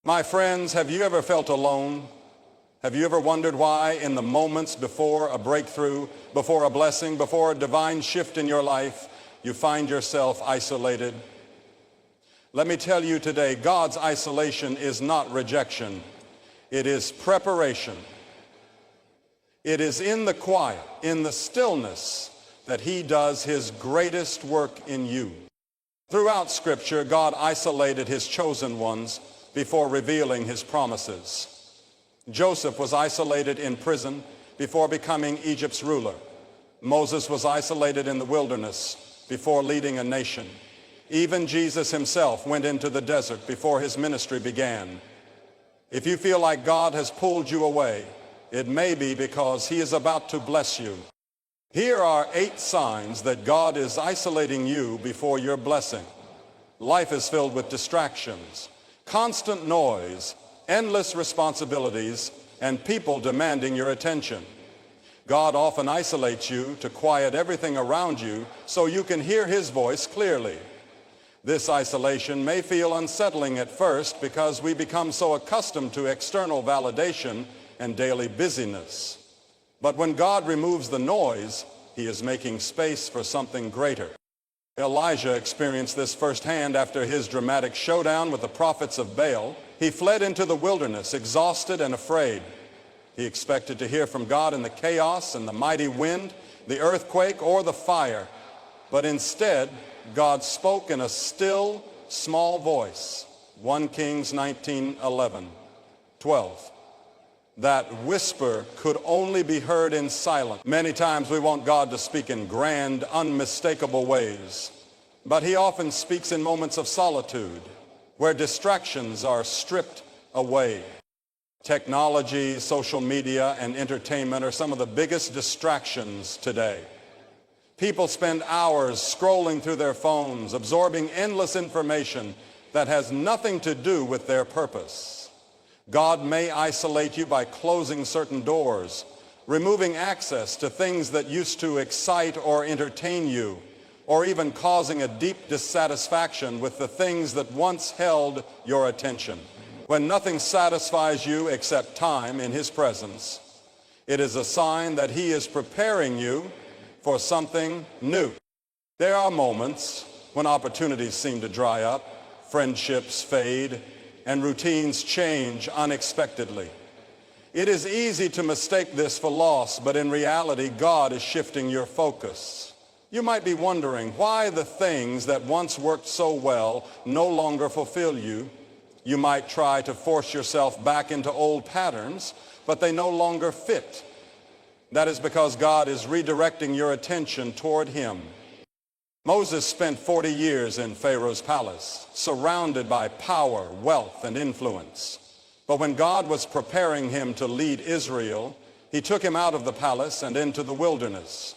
My friends, have you ever felt alone? Have you ever wondered why in the moments before a breakthrough, before a blessing, before a divine shift in your life, you find yourself isolated? Let me tell you today, God's isolation is not rejection. It is preparation. It is in the quiet, in the stillness, that he does his greatest work in you. Throughout Scripture, God isolated his chosen ones before revealing his promises. Joseph was isolated in prison before becoming Egypt's ruler. Moses was isolated in the wilderness before leading a nation. Even Jesus himself went into the desert before his ministry began. If you feel like God has pulled you away, it may be because he is about to bless you. Here are 8 signs that God is isolating you before your blessing. Life is filled with distractions, constant noise, endless responsibilities, and people demanding your attention. God often isolates you to quiet everything around you so you can hear his voice clearly. This isolation may feel unsettling at first because we become so accustomed to external validation and daily busyness. But when God removes the noise, he is making space for something greater. Elijah experienced this firsthand after his dramatic showdown with the prophets of Baal. He fled into the wilderness, exhausted and afraid. He expected to hear from God in the chaos and the mighty wind, the earthquake, or the fire. But instead, God spoke in a still, small voice. 1 Kings 19:11-12. That whisper could only be heard in silence. Many times we want God to speak in grand, unmistakable ways, but he often speaks in moments of solitude, where distractions are stripped away. Technology, social media, and entertainment are some of the biggest distractions today. People spend hours scrolling through their phones, absorbing endless information that has nothing to do with their purpose. God may isolate you by closing certain doors, removing access to things that used to excite or entertain you, or even causing a deep dissatisfaction with the things that once held your attention. When nothing satisfies you except time in his presence, it is a sign that he is preparing you for something new. There are moments when opportunities seem to dry up, friendships fade, and routines change unexpectedly. It is easy to mistake this for loss, but in reality, God is shifting your focus. You might be wondering why the things that once worked so well no longer fulfill you. You might try to force yourself back into old patterns, but they no longer fit. That is because God is redirecting your attention toward him. Moses spent 40 years in Pharaoh's palace, surrounded by power, wealth, and influence. But when God was preparing him to lead Israel, he took him out of the palace and into the wilderness.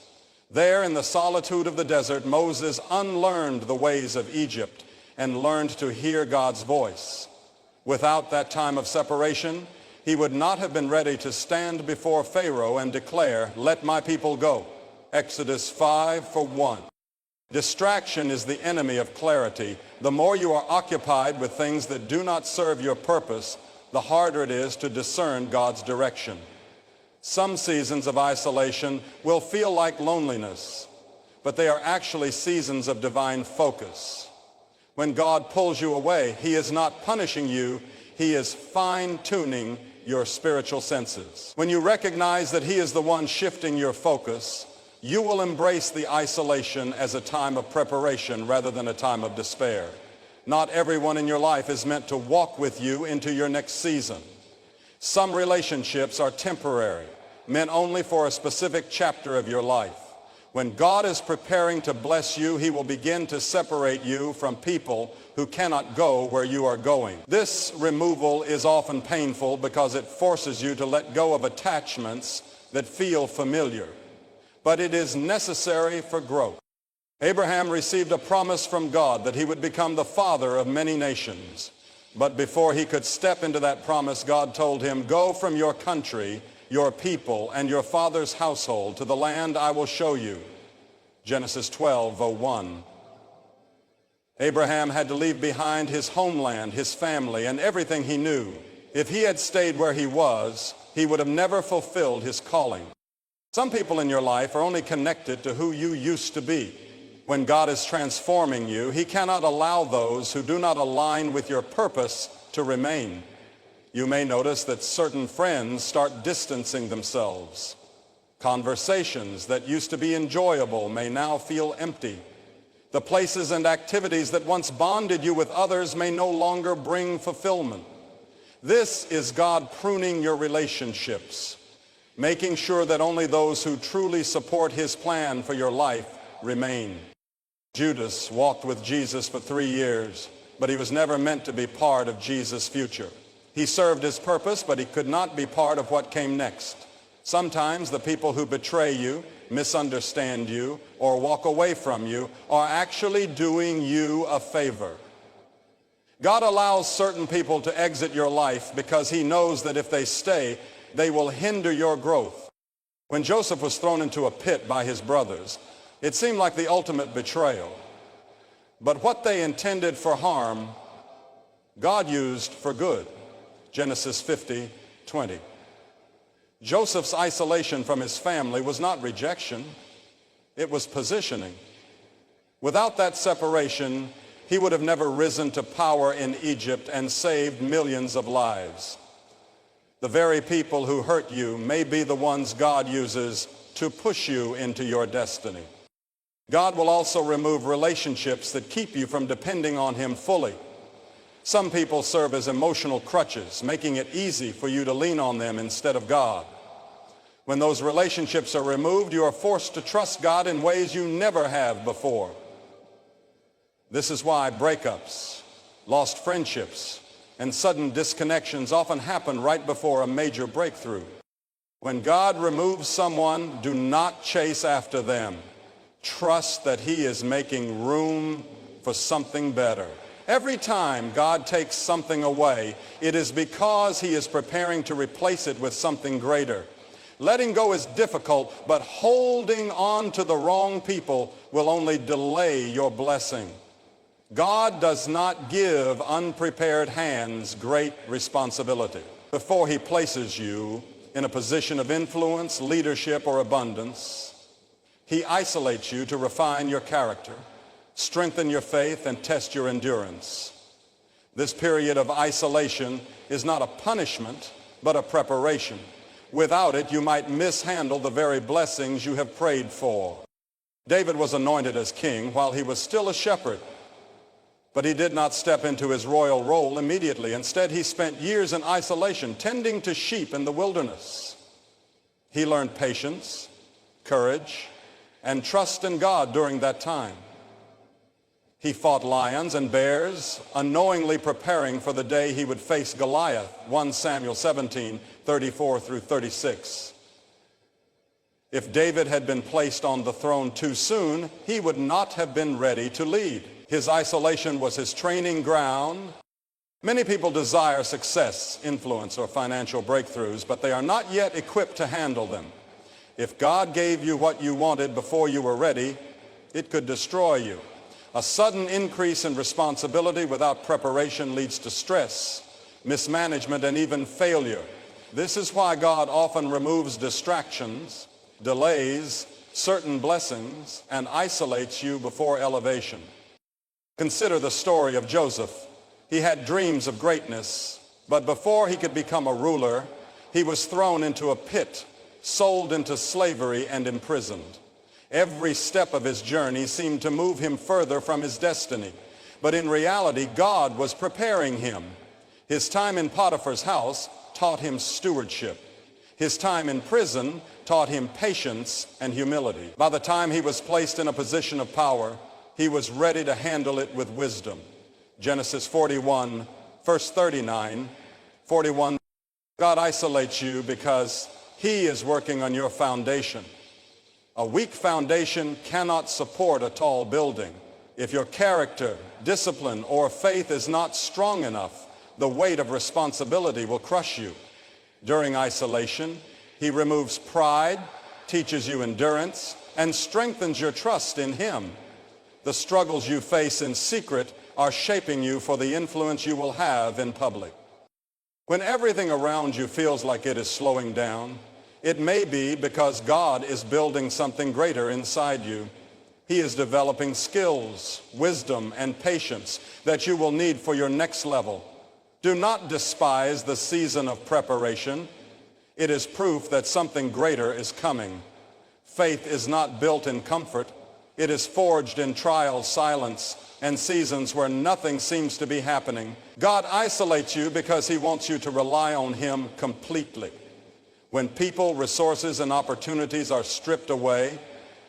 There in the solitude of the desert, Moses unlearned the ways of Egypt and learned to hear God's voice. Without that time of separation, he would not have been ready to stand before Pharaoh and declare, "Let my people go." Exodus 5:1. Distraction is the enemy of clarity. The more you are occupied with things that do not serve your purpose, the harder it is to discern God's direction. Some seasons of isolation will feel like loneliness, but they are actually seasons of divine focus. When God pulls you away, he is not punishing you, he is fine-tuning your spiritual senses. When you recognize that he is the one shifting your focus, you will embrace the isolation as a time of preparation rather than a time of despair. Not everyone in your life is meant to walk with you into your next season. Some relationships are temporary, meant only for a specific chapter of your life. When God is preparing to bless you, he will begin to separate you from people who cannot go where you are going. This removal is often painful because it forces you to let go of attachments that feel familiar. But it is necessary for growth. Abraham received a promise from God that he would become the father of many nations. But before he could step into that promise, God told him, "Go from your country, your people, and your father's household to the land I will show you." Genesis 12:1. Abraham had to leave behind his homeland, his family, and everything he knew. If he had stayed where he was, he would have never fulfilled his calling. Some people in your life are only connected to who you used to be. When God is transforming you, he cannot allow those who do not align with your purpose to remain. You may notice that certain friends start distancing themselves. Conversations that used to be enjoyable may now feel empty. The places and activities that once bonded you with others may no longer bring fulfillment. This is God pruning your relationships, making sure that only those who truly support his plan for your life remain. Judas walked with Jesus for 3 years, but he was never meant to be part of Jesus' future. He served his purpose, but he could not be part of what came next. Sometimes the people who betray you, misunderstand you, or walk away from you are actually doing you a favor. God allows certain people to exit your life because he knows that if they stay, they will hinder your growth. When Joseph was thrown into a pit by his brothers, it seemed like the ultimate betrayal. But what they intended for harm, God used for good. Genesis 50:20. Joseph's isolation from his family was not rejection, it was positioning. Without that separation, he would have never risen to power in Egypt and saved millions of lives. The very people who hurt you may be the ones God uses to push you into your destiny. God will also remove relationships that keep you from depending on him fully. Some people serve as emotional crutches, making it easy for you to lean on them instead of God. When those relationships are removed, you are forced to trust God in ways you never have before. This is why breakups, lost friendships, and sudden disconnections often happen right before a major breakthrough. When God removes someone, do not chase after them. Trust that he is making room for something better. Every time God takes something away, it is because he is preparing to replace it with something greater. Letting go is difficult, but holding on to the wrong people will only delay your blessing. God does not give unprepared hands great responsibility. Before he places you in a position of influence, leadership, or abundance, he isolates you to refine your character, strengthen your faith, and test your endurance. This period of isolation is not a punishment, but a preparation. Without it, you might mishandle the very blessings you have prayed for. David was anointed as king while he was still a shepherd, but he did not step into his royal role immediately. Instead, he spent years in isolation, tending to sheep in the wilderness. He learned patience, courage, and trust in God during that time. He fought lions and bears, unknowingly preparing for the day he would face Goliath, 1 Samuel 17:34 through 36. If David had been placed on the throne too soon, he would not have been ready to lead. His isolation was his training ground. Many people desire success, influence, or financial breakthroughs, but they are not yet equipped to handle them. If God gave you what you wanted before you were ready, it could destroy you. A sudden increase in responsibility without preparation leads to stress, mismanagement, and even failure. This is why God often removes distractions, delays certain blessings, and isolates you before elevation. Consider the story of Joseph. He had dreams of greatness, but before he could become a ruler, he was thrown into a pit, sold into slavery, and imprisoned. Every step of his journey seemed to move him further from his destiny. But in reality, God was preparing him. His time in Potiphar's house taught him stewardship. His time in prison taught him patience and humility. By the time he was placed in a position of power, he was ready to handle it with wisdom. Genesis 41, verse 39, 41. God isolates you because he is working on your foundation. A weak foundation cannot support a tall building. If your character, discipline, or faith is not strong enough, the weight of responsibility will crush you. During isolation, he removes pride, teaches you endurance, and strengthens your trust in him. The struggles you face in secret are shaping you for the influence you will have in public. When everything around you feels like it is slowing down, it may be because God is building something greater inside you. He is developing skills, wisdom, and patience that you will need for your next level. Do not despise the season of preparation. It is proof that something greater is coming. Faith is not built in comfort. It is forged in trial, silence, and seasons where nothing seems to be happening. God isolates you because he wants you to rely on him completely. When people, resources, and opportunities are stripped away,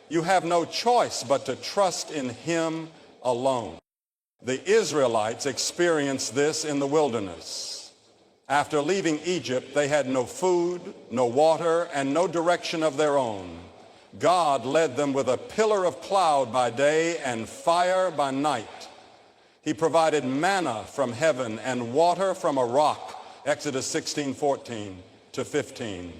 you have no choice but to trust in him alone. The Israelites experienced this in the wilderness. After leaving Egypt, they had no food, no water, and no direction of their own. God led them with a pillar of cloud by day and fire by night. He provided manna from heaven and water from a rock, Exodus 16:14-15.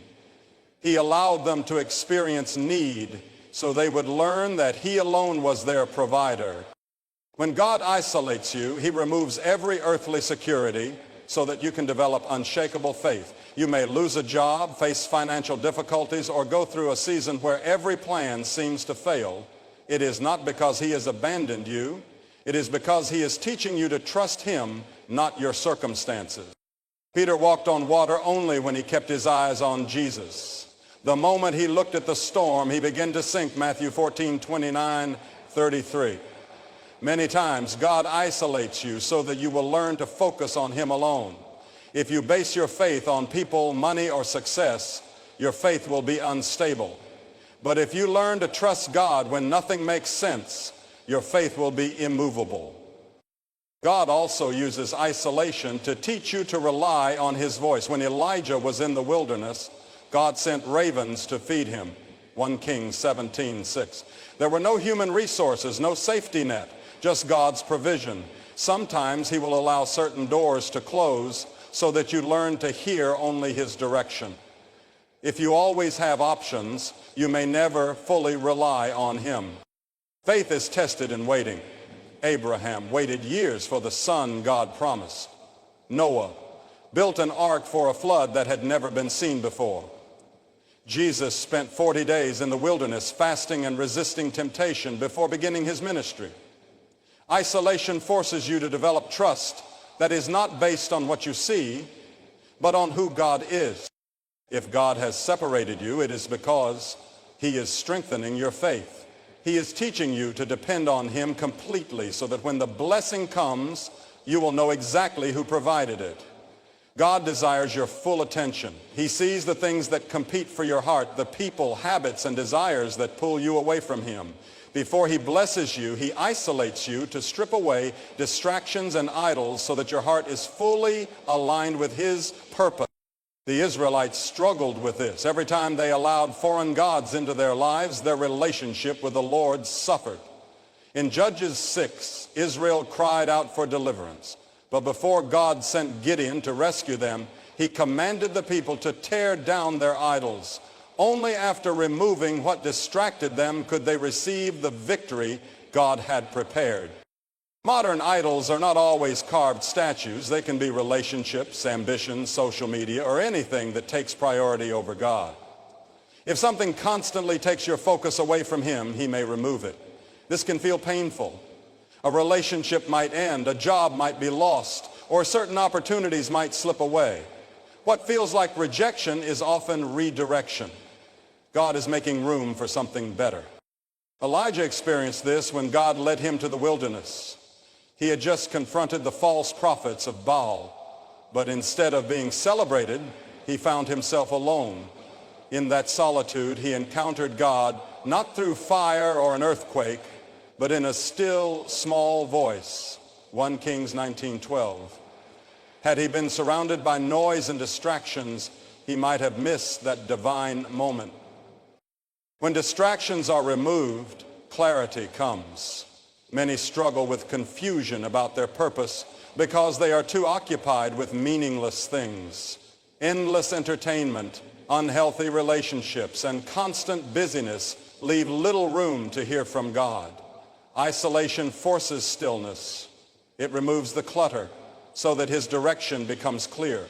He allowed them to experience need so they would learn that he alone was their provider. When God isolates you, he removes every earthly security so that you can develop unshakable faith. You may lose a job, face financial difficulties, or go through a season where every plan seems to fail. It is not because he has abandoned you. It is because he is teaching you to trust him, not your circumstances. Peter walked on water only when he kept his eyes on Jesus. The moment he looked at the storm, he began to sink, Matthew 14:29-33. Many times, God isolates you so that you will learn to focus on him alone. If you base your faith on people, money, or success, your faith will be unstable. But if you learn to trust God when nothing makes sense, your faith will be immovable. God also uses isolation to teach you to rely on his voice. When Elijah was in the wilderness, God sent ravens to feed him, 1 Kings 17:6. There were no human resources, no safety net, just God's provision. Sometimes he will allow certain doors to close so that you learn to hear only his direction. If you always have options, you may never fully rely on him. Faith is tested in waiting. Abraham waited years for the son God promised. Noah built an ark for a flood that had never been seen before. Jesus spent 40 days in the wilderness fasting and resisting temptation before beginning his ministry. Isolation forces you to develop trust that is not based on what you see, but on who God is. If God has separated you, it is because he is strengthening your faith. He is teaching you to depend on him completely so that when the blessing comes, you will know exactly who provided it. God desires your full attention. He sees the things that compete for your heart, the people, habits, and desires that pull you away from him. Before he blesses you, he isolates you to strip away distractions and idols so that your heart is fully aligned with his purpose. The Israelites struggled with this. Every time they allowed foreign gods into their lives, their relationship with the Lord suffered. In Judges 6, Israel cried out for deliverance. But before God sent Gideon to rescue them, he commanded the people to tear down their idols. Only after removing what distracted them could they receive the victory God had prepared. Modern idols are not always carved statues. They can be relationships, ambitions, social media, or anything that takes priority over God. If something constantly takes your focus away from him, he may remove it. This can feel painful. A relationship might end, a job might be lost, or certain opportunities might slip away. What feels like rejection is often redirection. God is making room for something better. Elijah experienced this when God led him to the wilderness. He had just confronted the false prophets of Baal, but instead of being celebrated, he found himself alone. In that solitude, he encountered God not through fire or an earthquake, but in a still, small voice, 1 Kings 19:12. Had he been surrounded by noise and distractions, he might have missed that divine moment. When distractions are removed, clarity comes. Many struggle with confusion about their purpose because they are too occupied with meaningless things. Endless entertainment, unhealthy relationships, and constant busyness leave little room to hear from God. Isolation forces stillness. It removes the clutter so that his direction becomes clear.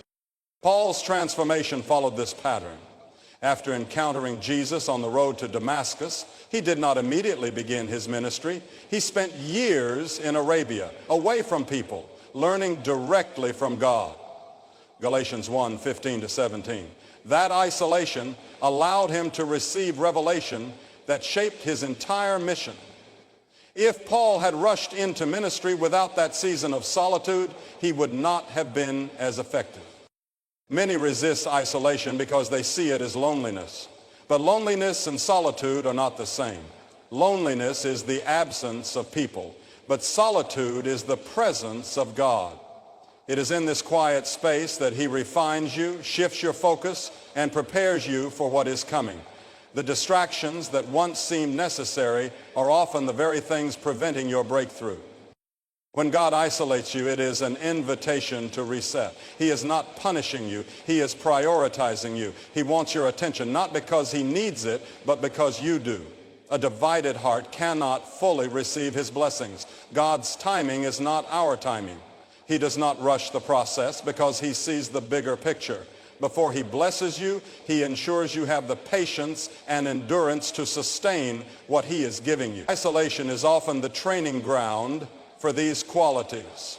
Paul's transformation followed this pattern. After encountering Jesus on the road to Damascus, he did not immediately begin his ministry. He spent years in Arabia, away from people, learning directly from God. Galatians 1:15-17. That isolation allowed him to receive revelation that shaped his entire mission. If Paul had rushed into ministry without that season of solitude, he would not have been as effective. Many resist isolation because they see it as loneliness. But loneliness and solitude are not the same. Loneliness is the absence of people, but solitude is the presence of God. It is in this quiet space that he refines you, shifts your focus, and prepares you for what is coming. The distractions that once seemed necessary are often the very things preventing your breakthrough. When God isolates you, it is an invitation to reset. He is not punishing you. He is prioritizing you. He wants your attention, not because he needs it, but because you do. A divided heart cannot fully receive his blessings. God's timing is not our timing. He does not rush the process because he sees the bigger picture. Before he blesses you, he ensures you have the patience and endurance to sustain what he is giving you. Isolation is often the training ground for these qualities.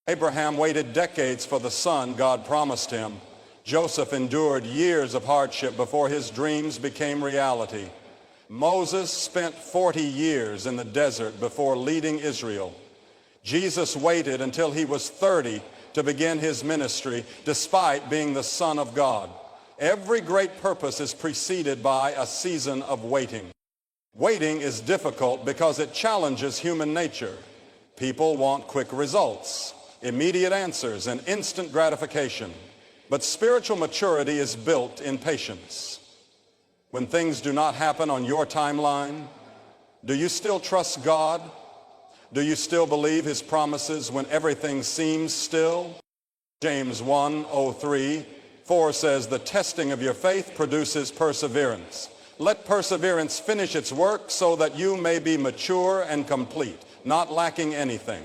Abraham waited decades for the son God promised him. Joseph endured years of hardship before his dreams became reality. Moses spent 40 years in the desert before leading Israel. Jesus waited until he was 30 to begin his ministry, despite being the Son of God. Every great purpose is preceded by a season of waiting. Waiting is difficult because it challenges human nature. People want quick results, immediate answers, and instant gratification. But spiritual maturity is built in patience. When things do not happen on your timeline, do you still trust God? Do you still believe his promises when everything seems still? James 1:3-4 says, the testing of your faith produces perseverance. Let perseverance finish its work so that you may be mature and complete, not lacking anything.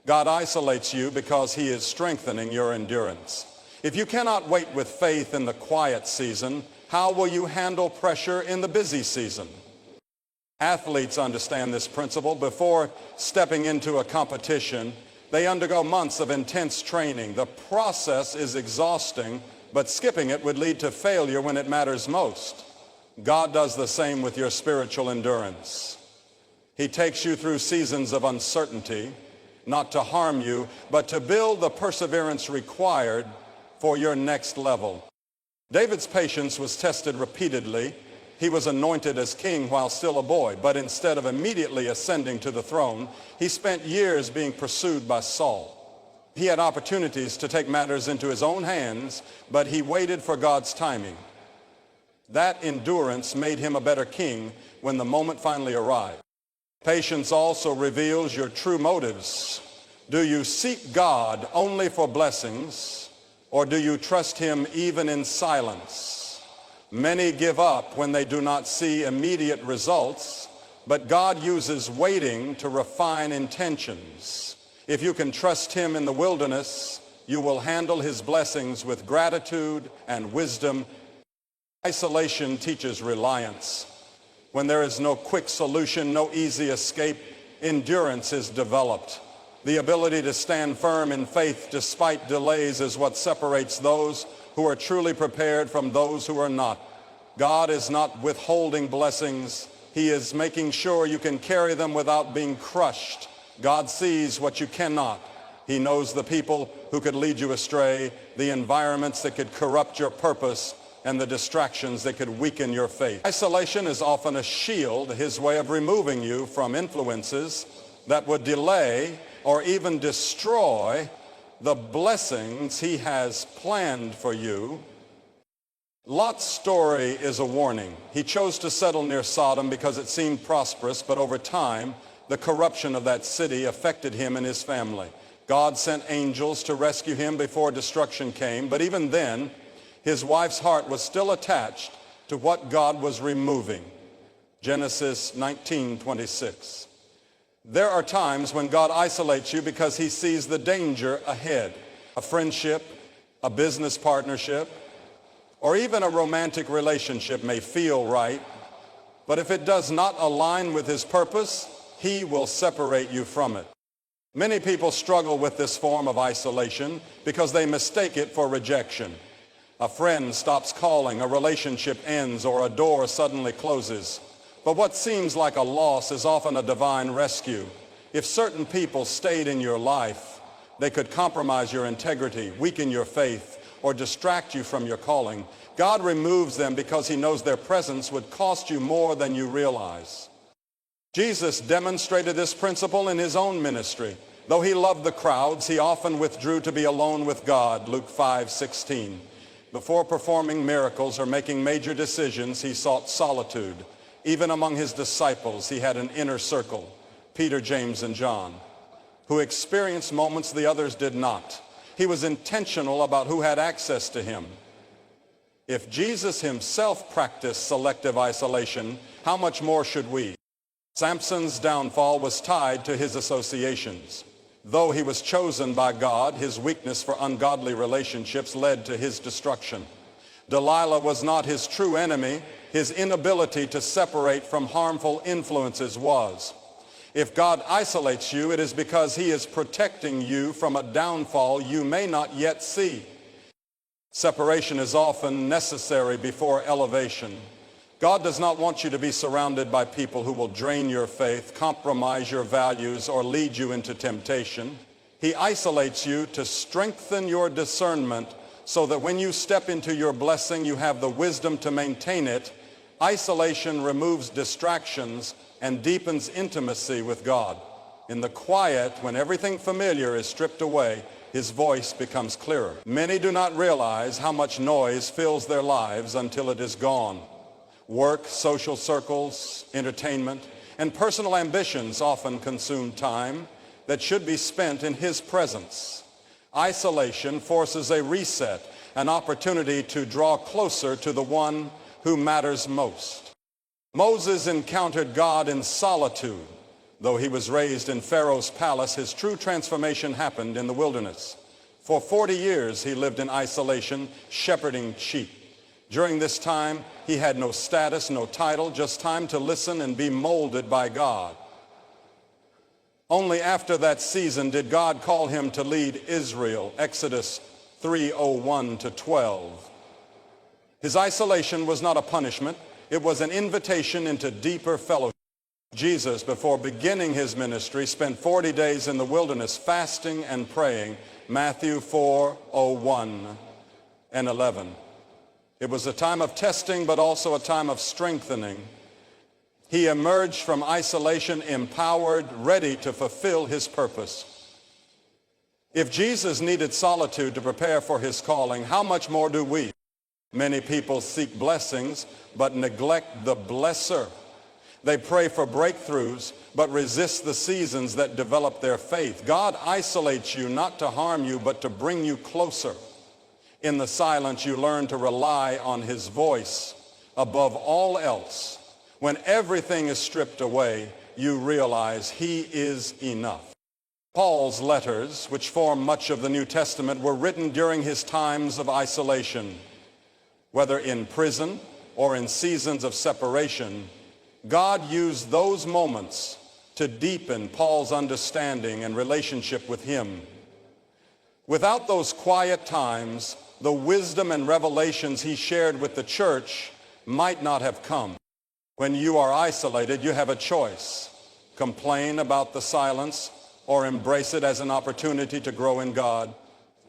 God isolates you because he is strengthening your endurance. If you cannot wait with faith in the quiet season, how will you handle pressure in the busy season? Athletes understand this principle. Before stepping into a competition, they undergo months of intense training. The process is exhausting, but skipping it would lead to failure when it matters most. God does the same with your spiritual endurance. He takes you through seasons of uncertainty, not to harm you, but to build the perseverance required for your next level. David's patience was tested repeatedly. He was anointed as king while still a boy, but instead of immediately ascending to the throne, he spent years being pursued by Saul. He had opportunities to take matters into his own hands, but he waited for God's timing. That endurance made him a better king when the moment finally arrived. Patience also reveals your true motives. Do you seek God only for blessings, or do you trust him even in silence? Many give up when they do not see immediate results, but God uses waiting to refine intentions. If you can trust him in the wilderness, you will handle his blessings with gratitude and wisdom. Isolation teaches reliance. When there is no quick solution, no easy escape, endurance is developed. The ability to stand firm in faith despite delays is what separates those who are truly prepared from those who are not. God is not withholding blessings. He is making sure you can carry them without being crushed. God sees what you cannot. He knows the people who could lead you astray, the environments that could corrupt your purpose, and the distractions that could weaken your faith. Isolation is often a shield, his way of removing you from influences that would delay or even destroy the blessings he has planned for you. Lot's story is a warning. He chose to settle near Sodom because it seemed prosperous, but over time, the corruption of that city affected him and his family. God sent angels to rescue him before destruction came, but even then, his wife's heart was still attached to what God was removing. Genesis 19:26. There are times when God isolates you because he sees the danger ahead. A friendship, a business partnership, or even a romantic relationship may feel right, but if it does not align with his purpose, he will separate you from it. Many people struggle with this form of isolation because they mistake it for rejection. A friend stops calling, a relationship ends, or a door suddenly closes. But what seems like a loss is often a divine rescue. If certain people stayed in your life, they could compromise your integrity, weaken your faith, or distract you from your calling. God removes them because he knows their presence would cost you more than you realize. Jesus demonstrated this principle in his own ministry. Though he loved the crowds, he often withdrew to be alone with God, Luke 5:16. Before performing miracles or making major decisions, he sought solitude. Even among his disciples, he had an inner circle, Peter, James, and John, who experienced moments the others did not. He was intentional about who had access to him. If Jesus himself practiced selective isolation, how much more should we? Samson's downfall was tied to his associations. Though he was chosen by God, his weakness for ungodly relationships led to his destruction. Delilah was not his true enemy. His inability to separate from harmful influences was. If God isolates you, it is because he is protecting you from a downfall you may not yet see. Separation is often necessary before elevation. God does not want you to be surrounded by people who will drain your faith, compromise your values, or lead you into temptation. He isolates you to strengthen your discernment so that when you step into your blessing, you have the wisdom to maintain it. Isolation removes distractions and deepens intimacy with God. In the quiet, when everything familiar is stripped away, his voice becomes clearer. Many do not realize how much noise fills their lives until it is gone. Work, social circles, entertainment, and personal ambitions often consume time that should be spent in his presence. Isolation forces a reset, an opportunity to draw closer to the one who matters most. Moses encountered God in solitude. Though he was raised in Pharaoh's palace, his true transformation happened in the wilderness. For 40 years he lived in isolation, shepherding sheep. During this time, he had no status, no title, just time to listen and be molded by God. Only after that season did God call him to lead Israel, Exodus 3:01-12. His isolation was not a punishment. It was an invitation into deeper fellowship. Jesus, before beginning his ministry, spent 40 days in the wilderness fasting and praying, Matthew 4:01 and 11. It was a time of testing, but also a time of strengthening. He emerged from isolation empowered, ready to fulfill his purpose. If Jesus needed solitude to prepare for his calling, how much more do we? Many people seek blessings, but neglect the blesser. They pray for breakthroughs, but resist the seasons that develop their faith. God isolates you not to harm you, but to bring you closer. In the silence, you learn to rely on his voice above all else. When everything is stripped away, you realize he is enough. Paul's letters, which form much of the New Testament, were written during his times of isolation. Whether in prison or in seasons of separation, God used those moments to deepen Paul's understanding and relationship with him. Without those quiet times, the wisdom and revelations he shared with the church might not have come. When you are isolated, you have a choice. Complain about the silence or embrace it as an opportunity to grow in God.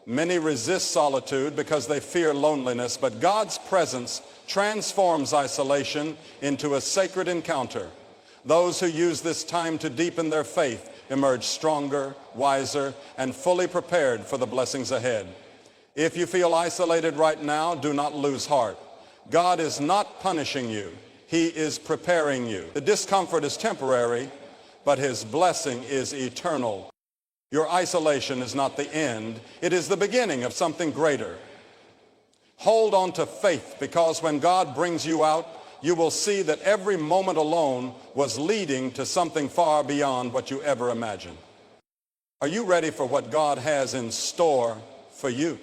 Many resist solitude because they fear loneliness, but God's presence transforms isolation into a sacred encounter. Those who use this time to deepen their faith emerge stronger, wiser, and fully prepared for the blessings ahead. If you feel isolated right now, do not lose heart. God is not punishing you. He is preparing you. The discomfort is temporary, but his blessing is eternal. Your isolation is not the end. It is the beginning of something greater. Hold on to faith, because when God brings you out, you will see that every moment alone was leading to something far beyond what you ever imagined. Are you ready for what God has in store for you?